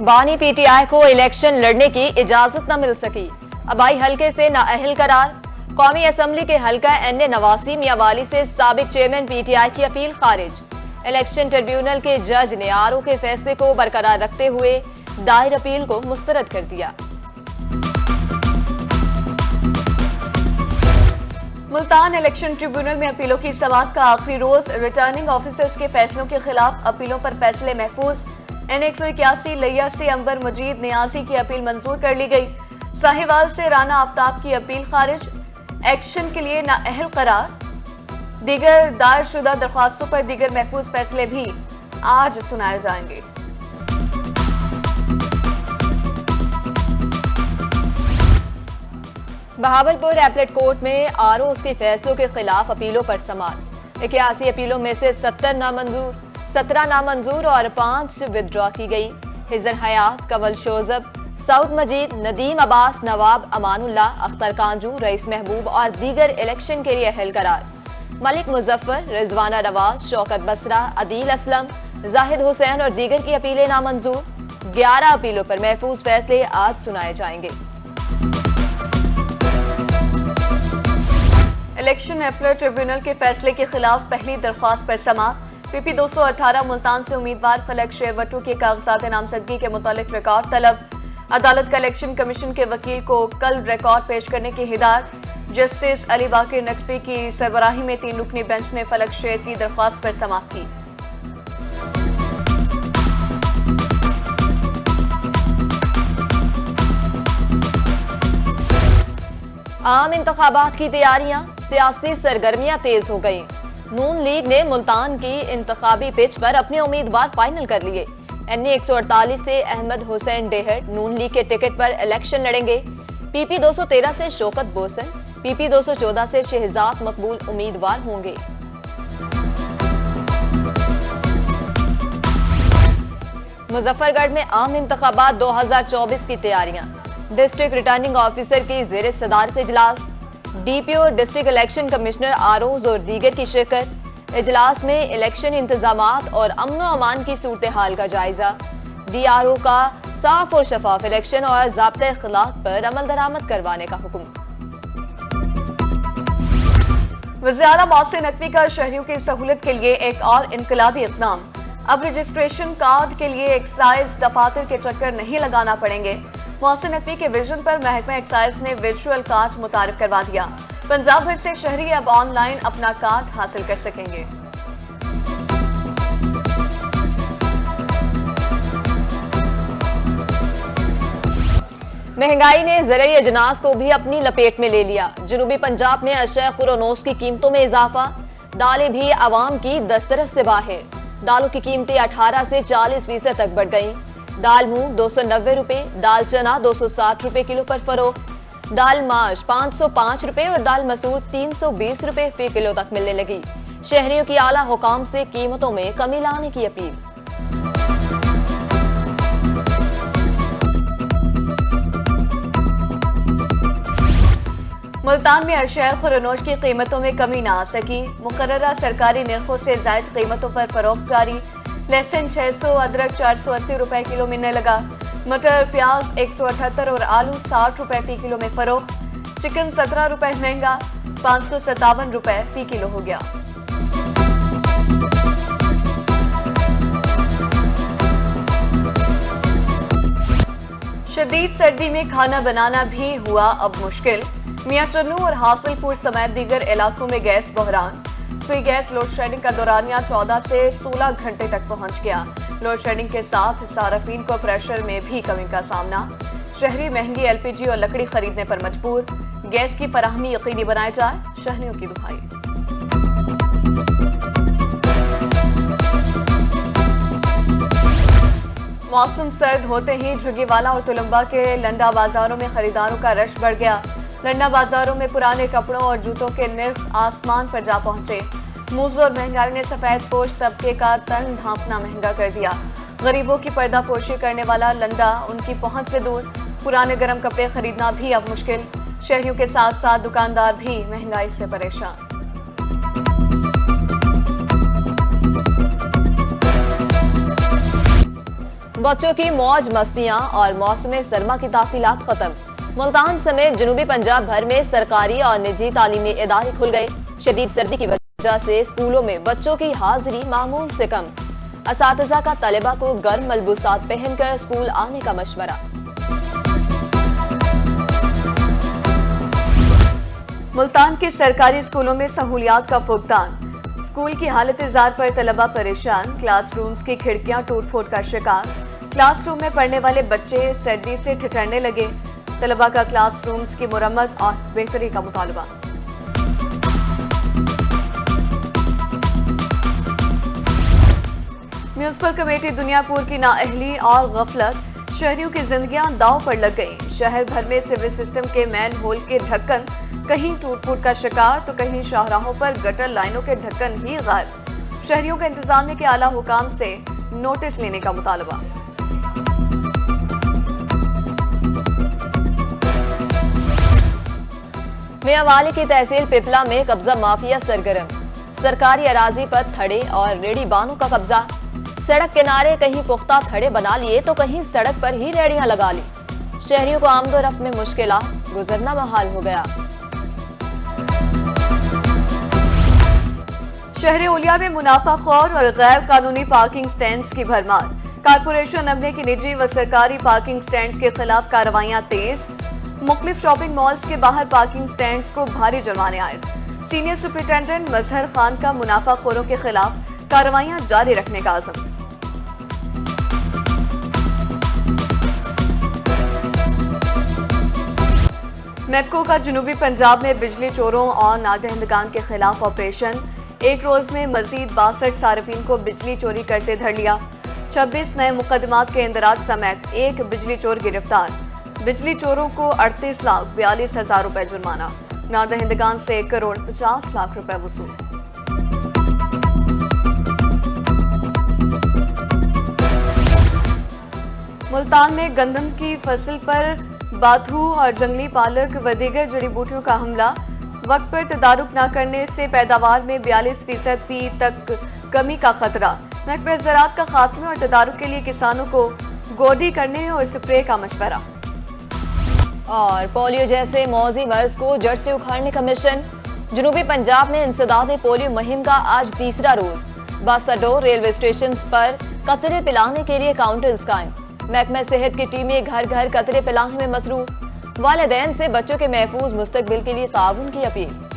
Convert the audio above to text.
बानी पीटीआई को इलेक्शन लड़ने की इजाजत न मिल सकी। अबाई हलके से नाअहल करार। कौमी असम्बली के हलका एन नवासी मियांवाली से साबिक चेयरमैन पीटीआई की अपील खारिज। इलेक्शन ट्रिब्यूनल के जज ने आरओ के फैसले को बरकरार रखते हुए दायर अपील को मुस्तरद कर दिया। मुल्तान इलेक्शन ट्रिब्यूनल में अपीलों की समाअत का आखिरी रोज। रिटर्निंग ऑफिसर्स के फैसलों के खिलाफ अपीलों पर फैसले महफूज। N181 लिया से अंबर मजीद नियाजी की अपील मंजूर कर ली गई। साहिवाल से राना आफ्ताब की अपील खारिज। एक्शन के लिए नाअहल करार। दीगर दायर शुदा दरख्वास्तों पर दीगर महफूज फैसले भी आज सुनाए जाएंगे। बहावलपुर एपलेट कोर्ट में आरओ के फैसलों के खिलाफ अपीलों पर समाअत। 81 अपीलों में से 17 नामंजूर और 5 विदड्रॉ की गई। हिजर हयात, कवल शोजब, सऊद मजीद, नदीम अब्बास, नवाब अमानुल्लाह, अख्तर कांजू, रईस महबूब और दीगर इलेक्शन के लिए अहल करार। मलिक मुजफ्फर, रिजवाना नवाज, शौकत बसरा, अदील असलम, जाहिद हुसैन और दीगर की अपीलें नामंजूर। 11 अपीलों पर महफूज फैसले आज सुनाए जाएंगे। इलेक्शन एपलेट ट्रिब्यूनल के फैसले के खिलाफ पहली दरख्वास्त पर समाअत। PP 218 मुल्तान से उम्मीदवार फलक शेरवटू के कागजात नामजदगी के मुतालिक रिकॉर्ड तलब। अदालत का इलेक्शन कमीशन के वकील को कल रिकॉर्ड पेश करने की हिदायत। जस्टिस अली बाकिर नकवी की सरबराही में 3 रुकनी बेंच ने फलक शेर की दरख्वास्त पर समाअत की। आम इंतखाबात की तैयारियां, सियासी सरगर्मियां तेज हो गई। नून लीग ने मुल्तान की इंतखाबी पिच पर अपने उम्मीदवार फाइनल कर लिए। N148 से अहमद हुसैन डेहर नून लीग के टिकट पर इलेक्शन लड़ेंगे। PP 213 से शौकत बोसन, PP 214 से शहजाद मकबूल उम्मीदवार होंगे। मुजफ्फरगढ़ में आम इंतखाबात 2024 की तैयारियां। डिस्ट्रिक्ट रिटर्निंग ऑफिसर की जेर सदारत इजलास। DPO, district election commissioner, ROs और दीगर की शिरकत। इजलास में इलेक्शन इंतजामात और अमन व अमान की सूरत हाल का जायजा। DRO का साफ और शफाफ इलेक्शन और ज़ाब्ते इख्लाक पर अमल दरामद करवाने का हुक्म। वज़ीर आला मोहसिन नकवी का शहरियों की सहूलत के लिए एक और इनकलाबी इक़दाम। अब रजिस्ट्रेशन कार्ड के लिए एक्साइज दफातर के चक्कर नहीं लगाना पड़ेंगे। मोहसिन नकवी के विजन पर महकमा एक्साइज ने वर्चुअल कार्ड मुतारिफ करवा दिया। पंजाब भर से शहरी अब ऑनलाइन अपना कार्ड हासिल कर सकेंगे। महंगाई ने ज़रूरी अजनास को भी अपनी लपेट में ले लिया। जनूबी पंजाब में अशया खुरोनोस की कीमतों में इजाफा। दालें भी आवाम की दस्तरस से बाहर। दालों की कीमतें 18 से 40% तक बढ़ गईं। दाल मूंग 290 रुपए, दाल चना 260 रुपए किलो पर फरोख्त। दाल माश 505 रुपए और दाल मसूर 320 रुपए फी किलो तक मिलने लगी। शहरियों की आला हुकाम से कीमतों में कमी लाने की अपील। मुल्तान में अशया खुरोनोश की कीमतों में कमी न आ सकी। मुकर्ररा सरकारी निर्खों से जायद कीमतों पर फरोख्त जारी। लहसुन 600, अदरक 480 रुपए किलो मिलने लगा। मटर प्याज 178 और आलू 60 रुपए फी किलो में फरोख्त। चिकन 17 रुपए महंगा 557 रुपए फी किलो हो गया। शदीद सर्दी में खाना बनाना भी हुआ अब मुश्किल। मियां चन्नू और हासिलपुर समेत दीगर इलाकों में गैस बहरान। सुई गैस लोड शेडिंग का दौरानिया 14 से 16 घंटे तक पहुंच गया। लोड शेडिंग के साथ सार्फिन को प्रेशर में भी कमी का सामना। शहरी महंगी LPG और लकड़ी खरीदने पर मजबूर। गैस की फराहमी यकीनी बनाए जाए, शहरियों की दुहाई। मौसम सर्द होते ही झुग्गीवाला और तुलंबा के लंडा बाजारों में खरीदारों का रश बढ़ गया। लंडा बाजारों में पुराने कपड़ों और जूतों के निर्ख आसमान पर जा पहुंचे। मूज़ और महंगाई ने सफेद पोश तबके का तन ढांपना महंगा कर दिया। गरीबों की पर्दा पोशी करने वाला लंडा उनकी पहुंच से दूर। पुराने गर्म कपड़े खरीदना भी अब मुश्किल। शहरियों के साथ साथ दुकानदार भी महंगाई से परेशान। بچوں کی موج مستیاں اور موسم سرما کی تعطیلات ختم۔ ملتان سمیت جنوبی پنجاب بھر میں سرکاری اور نجی تعلیمی ادارے کھل گئے۔ شدید سردی کی وجہ سے اسکولوں میں بچوں کی حاضری معمول سے کم۔ اساتذہ کا طلبہ کو گرم ملبوسات پہن کر اسکول آنے کا مشورہ۔ ملتان کے سرکاری اسکولوں میں سہولیات کا فقدان۔ اسکول کی حالت زار پر طلبہ پریشان۔ کلاس رومز کی کھڑکیاں ٹوٹ پھوٹ کا شکار۔ کلاس روم میں پڑھنے والے بچے سردی سے ٹھٹھرنے لگے۔ طلبہ کا کلاس رومز کی مرمت اور بہتری کا مطالبہ۔ میونسپل کمیٹی دنیا پور کی نااہلی اور غفلت، شہریوں کی زندگیاں داؤ پر لگ گئیں۔ شہر بھر میں سیور سسٹم کے مین ہول کے ڈھکن کہیں ٹوٹ پھوٹ کا شکار تو کہیں شاہراہوں پر گٹر لائنوں کے ڈھکن ہی غائب۔ شہریوں کا انتظامیہ کے اعلیٰ حکام سے نوٹس لینے کا مطالبہ۔ میاں والی کی تحصیل پپلا میں قبضہ مافیا سرگرم۔ سرکاری اراضی پر تھڑے اور ریڑھی بانوں کا قبضہ۔ سڑک کنارے کہیں پختہ تھڑے بنا لیے تو کہیں سڑک پر ہی ریڑیاں لگا لی۔ شہریوں کو آمد و رفت میں مشکلات، گزرنا محال ہو گیا۔ شہر اولیا میں منافع خور اور غیر قانونی پارکنگ سٹینڈز کی بھرمار۔ کارپوریشن عملے کی نجی و سرکاری پارکنگ سٹینڈز کے خلاف کارروائیاں تیز۔ مختلف شاپنگ مالز کے باہر پارکنگ سٹینڈز کو بھاری جرمانے عائد۔ سینئر سپرنٹینڈنٹ مظہر خان کا منافع خوروں کے خلاف کارروائیاں جاری رکھنے کا عزم۔ میپکو کا جنوبی پنجاب میں بجلی چوروں اور نادہندگان کے خلاف آپریشن۔ ایک روز میں مزید 62 صارفین کو بجلی چوری کرتے دھر لیا۔ 26 نئے مقدمات کے اندراج سمیت ایک بجلی چور گرفتار۔ بجلی چوروں کو 38,42,000 روپے جرمانہ۔ نادہندگان سے 1,50,00,000 روپے وصول۔ ملتان میں گندم کی فصل پر باتھو اور جنگلی پالک و دیگر جڑی بوٹیوں کا حملہ۔ وقت پر تدارک نہ کرنے سے پیداوار میں 42% تک کمی کا خطرہ۔ محکمہ زراعت کا خاتمے اور تدارک کے لیے کسانوں کو گودی کرنے اور اسپرے کا مشورہ۔ اور پولیو جیسے موذی مرض کو جڑ سے اکھاڑنے کا مشن۔ جنوبی پنجاب میں انسداد پولیو مہم کا آج تیسرا روز۔ بس اڈوں، ریلوے اسٹیشنز پر قطرے پلانے کے لیے کاؤنٹرز قائم۔ محکمہ صحت کی ٹیمیں گھر گھر قطرے پلانے میں مصروف۔ والدین سے بچوں کے محفوظ مستقبل کے لیے تعاون کی اپیل۔